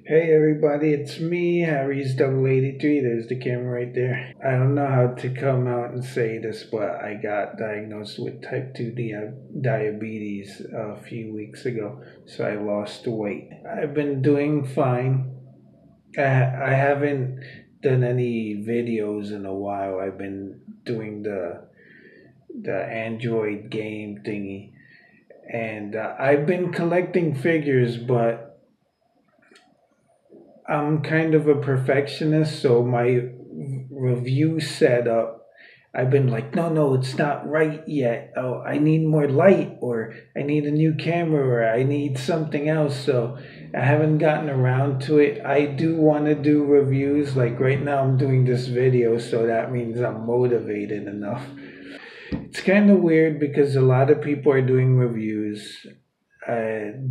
Hey everybody, it's me, Harry's Double 83. There's the camera right there. I don't know how to come out and say this, but I got diagnosed with type 2 diabetes a few weeks ago, so I lost weight. I've been doing fine. I haven't done any videos in a while. I've been doing the Android game thingy, and I've been collecting figures, but I'm kind of a perfectionist, so my review setup, I've been like, no, no, it's not right yet. Oh, I need more light, or I need a new camera, or I need something else. So I haven't gotten around to it. I do want to do reviews. Like right now, I'm doing this video, so that means I'm motivated enough. It's kind of weird because a lot of people are doing reviews.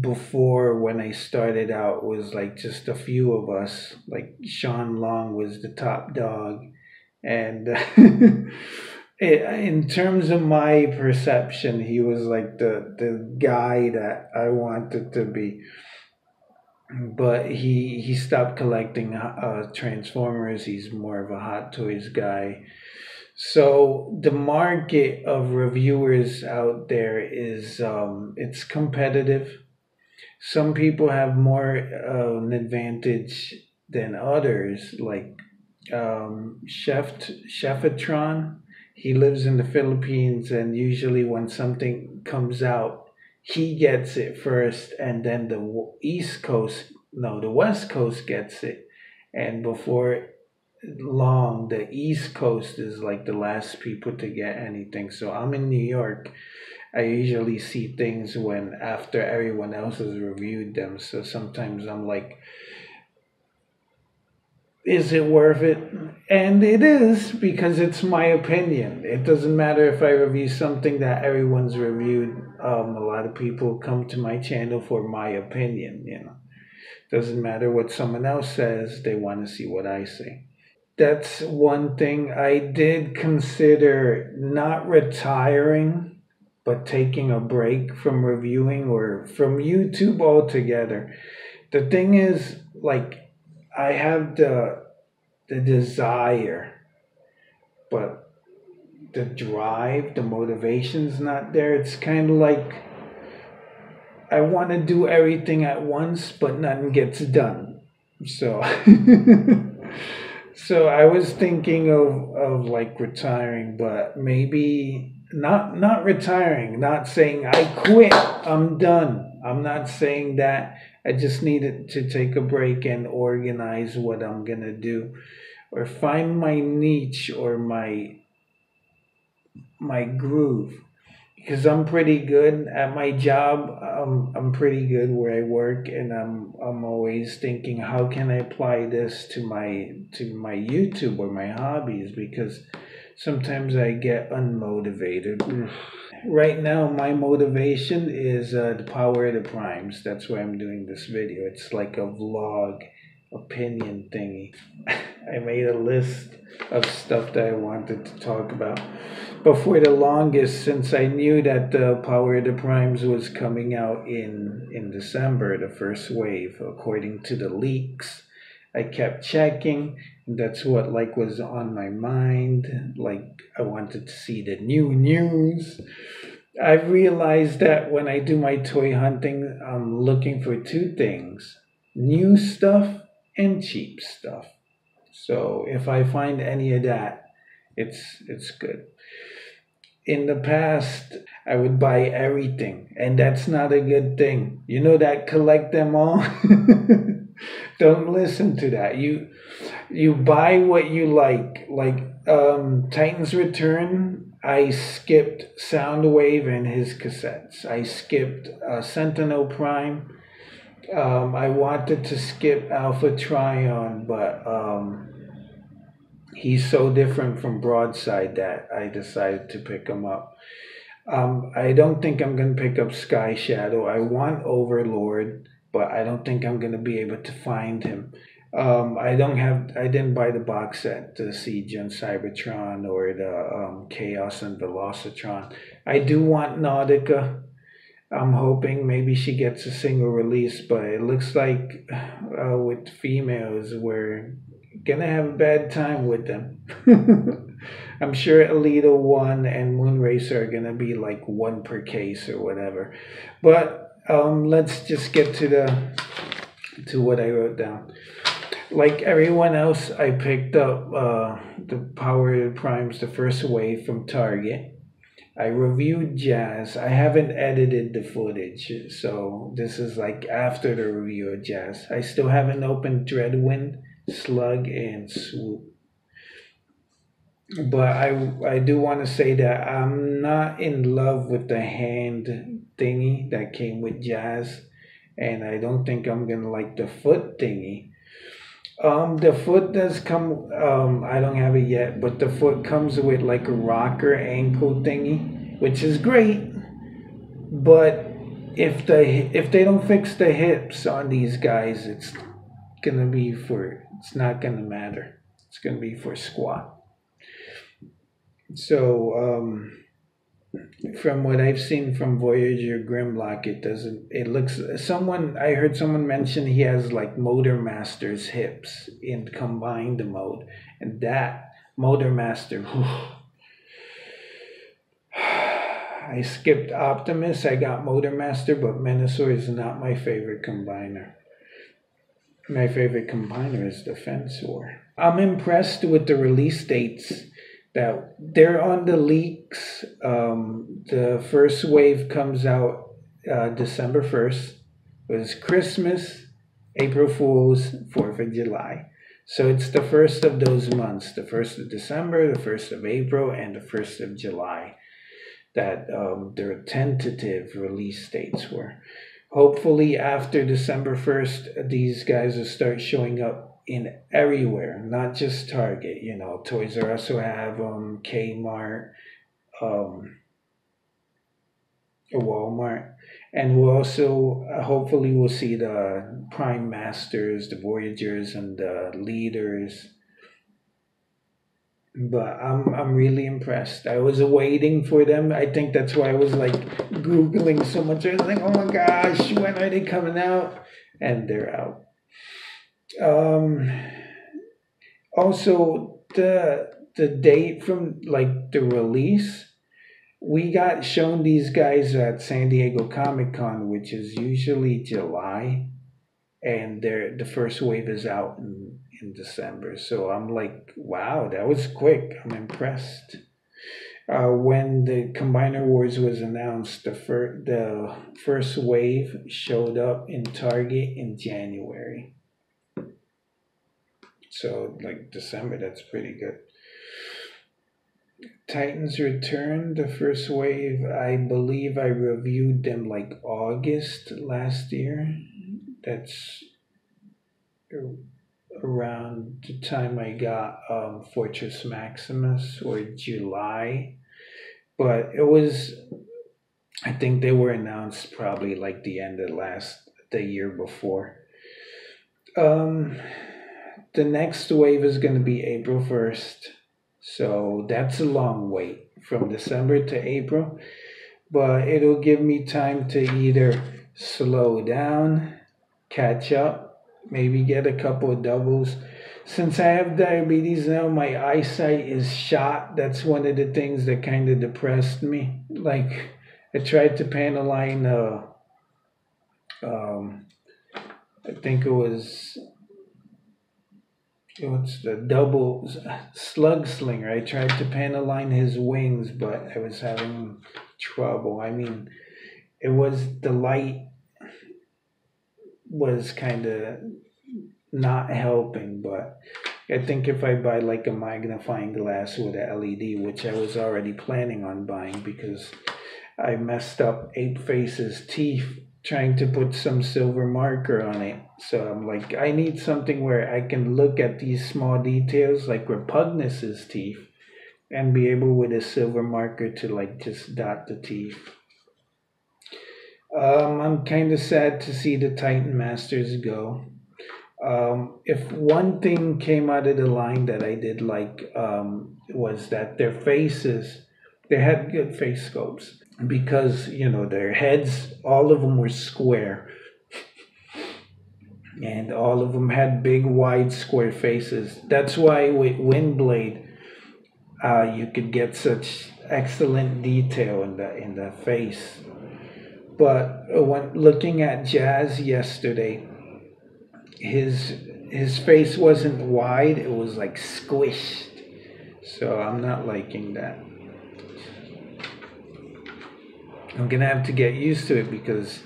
Before, when I started out, was like just a few of us. Like Sean Long was the top dog, and in terms of my perception, he was like the guy that I wanted to be. But he stopped collecting Transformers. He's more of a Hot Toys guy. So the market of reviewers out there is it's competitive. Some people have more an advantage than others, like Chefatron. He lives in the Philippines, and usually when something comes out, he gets it first, and then East Coast, no, the West Coast gets it, and before long, the East Coast is like the last people to get anything. So I'm in New York. I usually see things when after everyone else has reviewed them. So sometimes I'm like, is it worth it? And it is because it's my opinion. It doesn't matter if I review something that everyone's reviewed. A lot of people come to my channel for my opinion. Doesn't matter what someone else says. They want to see what I say. That's one thing. I did consider not retiring, but taking a break from reviewing or from YouTube altogether. The thing is, like, I have the desire, but the drive, the motivation's not there. It's kind of like I want to do everything at once, but nothing gets done. So So I was thinking of like retiring, but maybe not retiring, not saying I quit, I'm done. I'm not saying that. I just needed to take a break and organize what I'm gonna do or find my niche or my groove because I'm pretty good at my job. I'm pretty good where I work, and I'm always thinking, how can I apply this to my YouTube or my hobbies? Because sometimes I get unmotivated. Right now, my motivation is the power of the primes. That's why I'm doing this video. It's like a vlog opinion thingy. I made a list of stuff that I wanted to talk about. But for the longest, since I knew that the Power of the Primes was coming out in December, the first wave, according to the leaks, I kept checking. And that's what like was on my mind. Like I wanted to see the new news. I realized that when I do my toy hunting, I'm looking for two things: new stuff and cheap stuff. So if I find any of that, it's good. In the past, I would buy everything, and that's not a good thing. You know that collect them all? Don't listen to that. You buy what you like. Like Titans Return, I skipped Soundwave and his cassettes. I skipped Sentinel Prime. I wanted to skip Alpha Trion, but he's so different from Broadside that I decided to pick him up. I don't think I'm going to pick up Sky Shadow. I want Overlord, but I don't think I'm going to be able to find him. I didn't buy the box set, the Siege and Cybertron or the Chaos and Velocitron. I do want Nautica. I'm hoping maybe she gets a single release, but it looks like with females, we're gonna have a bad time with them. I'm sure Alita 1 and Moonracer are gonna be like one per case or whatever. But let's just get to what I wrote down. Like everyone else, I picked up the Power of the Primes, the first wave from Target. I reviewed Jazz. I haven't edited the footage, so this is like after the review of Jazz. I still haven't opened Dreadwind, Slug, and Swoop. But I do want to say that I'm not in love with the hand thingy that came with Jazz, and I don't think I'm gonna like the foot thingy. The foot does come. I don't have it yet, but the foot comes with like a rocker ankle thingy, which is great. But if they don't fix the hips on these guys, it's not gonna matter. It's gonna be for squat. So from what I've seen from Voyager Grimlock, it doesn't. It looks. Someone I heard someone mention he has like Motor Master's hips in combined mode, and that Motor Master. I skipped Optimus. I got Motor Master, but Menasor is not my favorite combiner. My favorite combiner is Defensor. I'm impressed with the release dates that they're on the leaks. The first wave comes out December 1st. It was Christmas, April Fool's, 4th of July. So it's the first of those months, the 1st of December, the 1st of April, and the 1st of July, that their tentative release dates were. Hopefully, after December 1st, these guys will start showing up in everywhere, not just Target. You know, Toys R Us will have them, Kmart, Walmart, and we'll also hopefully we'll see the Prime Masters, the Voyagers, and the Leaders. But I'm really impressed. I was waiting for them. I think that's why I was like googling so much. I was like, oh my gosh, when are they coming out? And they're out. Um, Also, the date from like the release, we got shown these guys at San Diego Comic Con, which is usually July, and the first wave is out in December. So I'm like, wow, that was quick. I'm impressed. When the Combiner Wars was announced, the first wave showed up in Target in January. So like December, that's pretty good. Titans Return, the first wave, I believe I reviewed them like August last year. That's around the time I got Fortress Maximus, or July. But it was, I think they were announced probably like the end of the year before. Um, the next wave is going to be April 1st. So that's a long wait from December to April. But it'll give me time to either slow down, catch up, maybe get a couple of doubles. Since I have diabetes now, my eyesight is shot. That's one of the things that kind of depressed me. Like, I tried to Panaline, I think it's the double slug slinger. I tried to Panaline his wings, but I was having trouble. I mean, it was the light was kind of not helping, but I think if I buy like a magnifying glass with a LED, which I was already planning on buying because I messed up Ape Face's teeth trying to put some silver marker on it. So I'm like, I need something where I can look at these small details like Repugnus's teeth and be able with a silver marker to like just dot the teeth. I'm kind of sad to see the Titan Masters go. If one thing came out of the line that I did like was that their faces, they had good face sculpts. because their heads, all of them were square, and all of them had big, wide, square faces. That's why with Windblade, you could get such excellent detail in the face. But when looking at Jazz yesterday, his his face wasn't wide; it was like squished. So I'm not liking that. I'm gonna have to get used to it because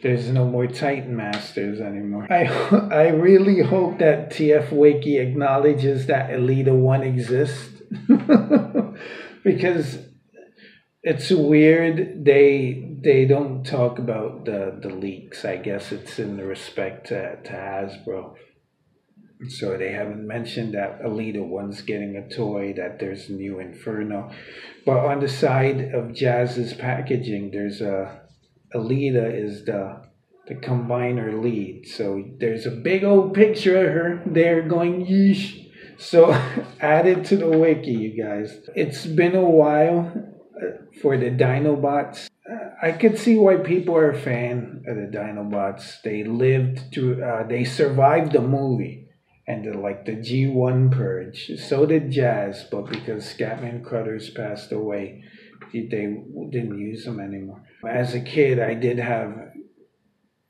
there's no more Titan Masters anymore. I really hope that TF Wiki acknowledges that Elita 1 exists. Because it's weird they don't talk about the leaks. I guess it's in the respect to Hasbro. So they haven't mentioned that Alita one's getting a toy, that there's a new Inferno. But on the side of Jazz's packaging, there's a Alita is the combiner lead. So there's a big old picture of her there going yeesh. So add it to the wiki, you guys. It's been a while for the Dinobots. I could see why people are a fan of the Dinobots. They lived through, they survived the movie and like the G1 purge. So did Jazz, but because Scatman Crothers passed away, they didn't use them anymore. As a kid, I did have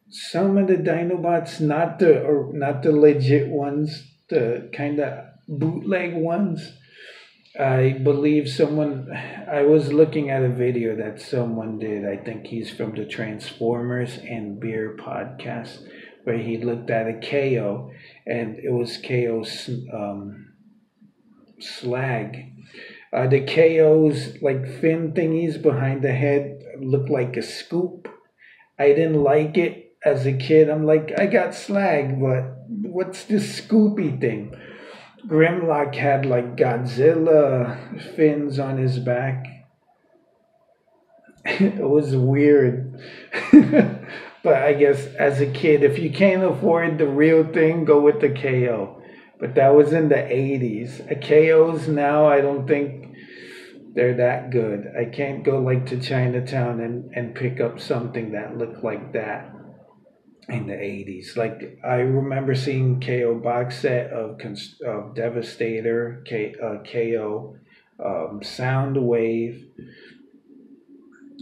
some of the Dinobots, not the legit ones, the kind of bootleg ones. I believe I was looking at a video that someone did. I think he's from the Transformers and Beer podcast, where he looked at a KO, and it was KO's slag. The KO's like fin thingies behind the head looked like a scoop. I didn't like it as a kid. I'm like, I got slag, but what's this scoopy thing? Grimlock had like Godzilla fins on his back. It was weird. But I guess as a kid, if you can't afford the real thing, go with the KO. But that was in the 80s. KOs now, I don't think they're that good. I can't go like to Chinatown and pick up something that looked like that in the 80s. Like I remember seeing KO box set of Devastator, KO, Soundwave,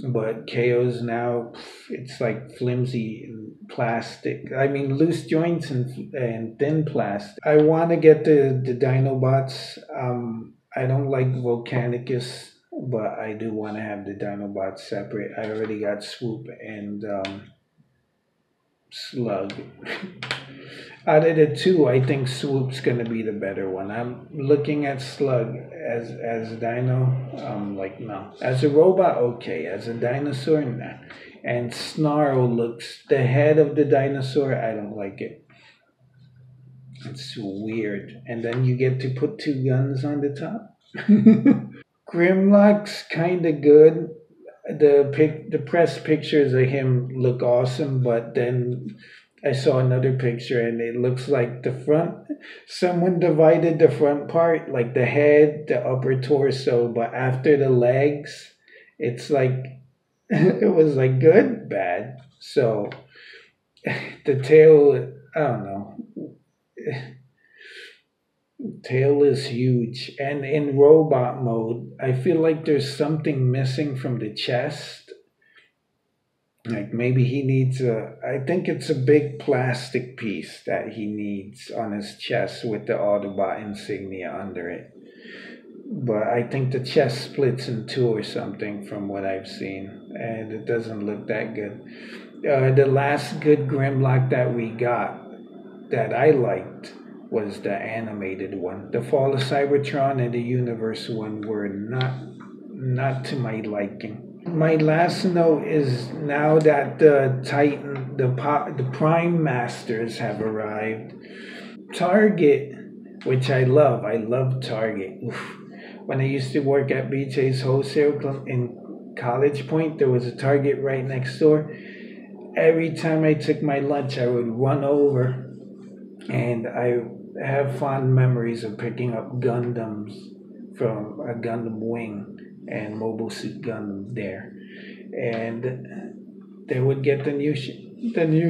but KO's now it's like flimsy plastic. I mean loose joints and thin plastic. I want to get the Dinobots. I don't like Volcanicus, but I do want to have the Dinobots separate. I already got Swoop and Slug. Out of the two, I think Swoop's gonna be the better one. I'm looking at Slug as a dino. Like no. As a robot, okay. As a dinosaur, nah. And Snarl looks the head of the dinosaur. I don't like it. It's weird. And then you get to put two guns on the top. Grimlock's kind of good. The press pictures of him look awesome, but then I saw another picture and it looks like the front. Someone divided the front part, like the head, the upper torso, but after the legs, it's like it was like good, bad. So the tail, I don't know. Tail is huge, and in robot mode, I feel like there's something missing from the chest. Like maybe he needs I think it's a big plastic piece that he needs on his chest with the Autobot insignia under it. But I think the chest splits in two or something from what I've seen, and it doesn't look that good. The last good Grimlock that we got that I liked was the animated one. The Fall of Cybertron and the Universe one were not to my liking. My last note is now that the Titan, the Prime Masters have arrived. Target, which I love Target. Oof. When I used to work at BJ's Wholesale in College Point, there was a Target right next door. Every time I took my lunch, I would run over, and I have fond memories of picking up Gundams from a Gundam Wing and Mobile Suit Gundam there, and they would get the new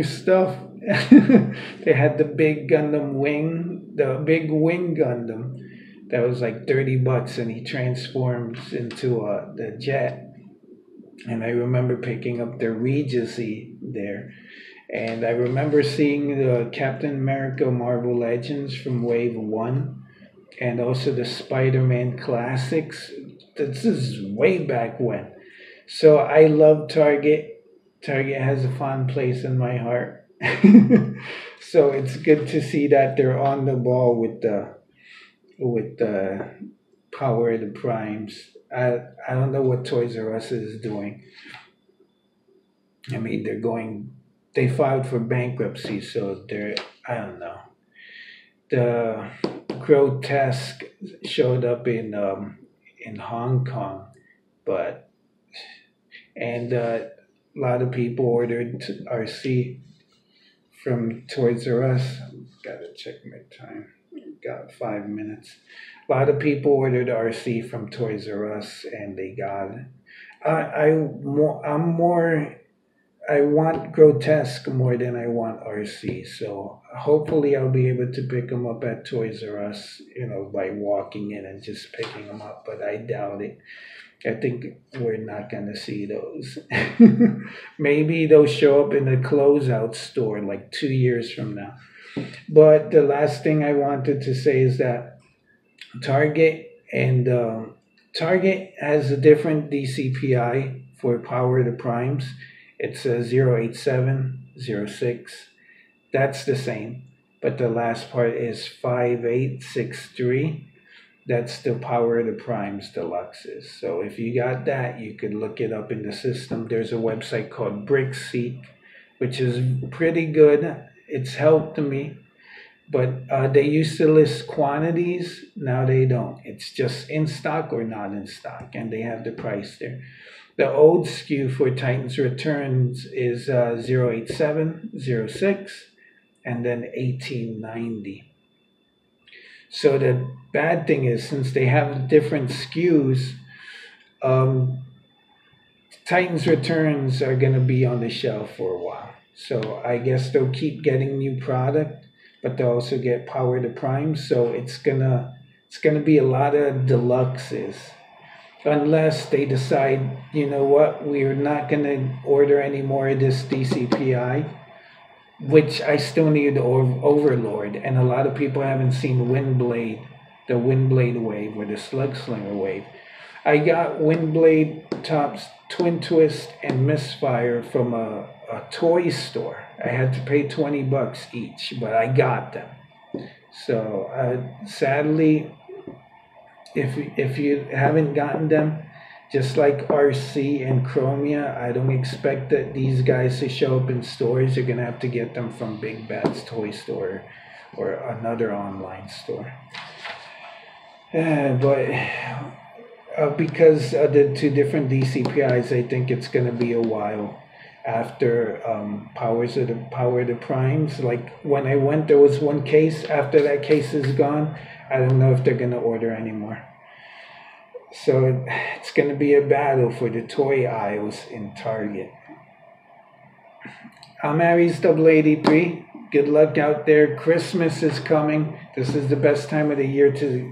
stuff. They had the big Gundam wing, the big wing Gundam that was like $30, and he transforms into the jet. And I remember picking up the Regency there, and I remember seeing the Captain America Marvel Legends from Wave One, and also the Spider-Man classics. This is way back when. So I love Target. Target has a fond place in my heart. So it's good to see that they're on the ball with the Power of the Primes. I don't know what Toys R Us is doing. I mean, they filed for bankruptcy, so they're, I don't know. The Grotesque showed up in Hong Kong, but and a lot of people ordered RC from Toys R Us. Gotta check my time. Got 5 minutes. A lot of people ordered RC from Toys R Us, and they got it. I'm more. I want Grotesque more than I want RC. So hopefully I'll be able to pick them up at Toys R Us, by walking in and just picking them up. But I doubt it. I think we're not gonna see those. Maybe they'll show up in the closeout store like 2 years from now. But the last thing I wanted to say is that Target and Target has a different DCPI for Power of the Primes. It's a 08706. That's the same, but the last part is 5863. That's the Power of the Primes Deluxes. So if you got that, you could look it up in the system. There's a website called BrickSeek, which is pretty good. It's helped me, but they used to list quantities. Now they don't. It's just in stock or not in stock, and they have the price there. The old SKU for Titans Returns is 08706 and then 1890. So the bad thing is, since they have different SKUs, Titans Returns are going to be on the shelf for a while. So I guess they'll keep getting new product, but they'll also get Power to Prime. So it's gonna be a lot of deluxes, unless they decide, you know what, we're not gonna order any more of this DCPI, which I still need Overlord, and a lot of people haven't seen Windblade, the Windblade wave or the Slugslinger wave. I got Windblade Tops, Twin Twist, and Misfire from a toy store. I had to pay $20 each, but I got them. So sadly, if you haven't gotten them, just like RC and Chromia, I don't expect that these guys to show up in stores. You're gonna have to get them from Big Bad's Toy Store or another online store. But because of the two different DCPIs, I think it's gonna be a while after Power of the Primes. Like when I went, there was one case. After that case is gone, I don't know if they're gonna order anymore. So it's going to be a battle for the toy aisles in Target. I'm Aries Double 83. Good luck out there. Christmas is coming. This is the best time of the year to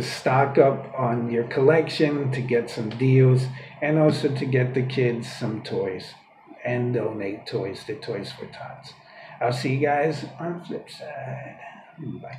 stock up on your collection, to get some deals, and also to get the kids some toys and donate toys to Toys for Tots. I'll see you guys on the flip side. Bye.